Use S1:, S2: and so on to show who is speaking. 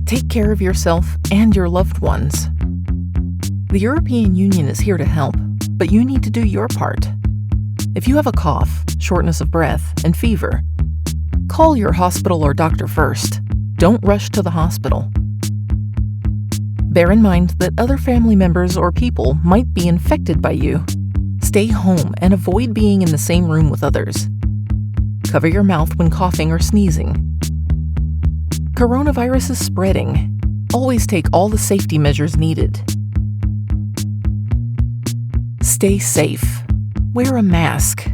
S1: Take care of yourself and your loved ones. The European Union is here to help, but you need to do your part. If you have a cough, shortness of breath, and fever, call your hospital or doctor first. Don't rush to the hospital. Bear in mind that other family members or people might be infected by you. Stay home and avoid being in the same room with others. Cover your mouth when coughing or sneezing. Coronavirus is spreading. Always take all the safety measures needed. Stay safe. Wear a mask.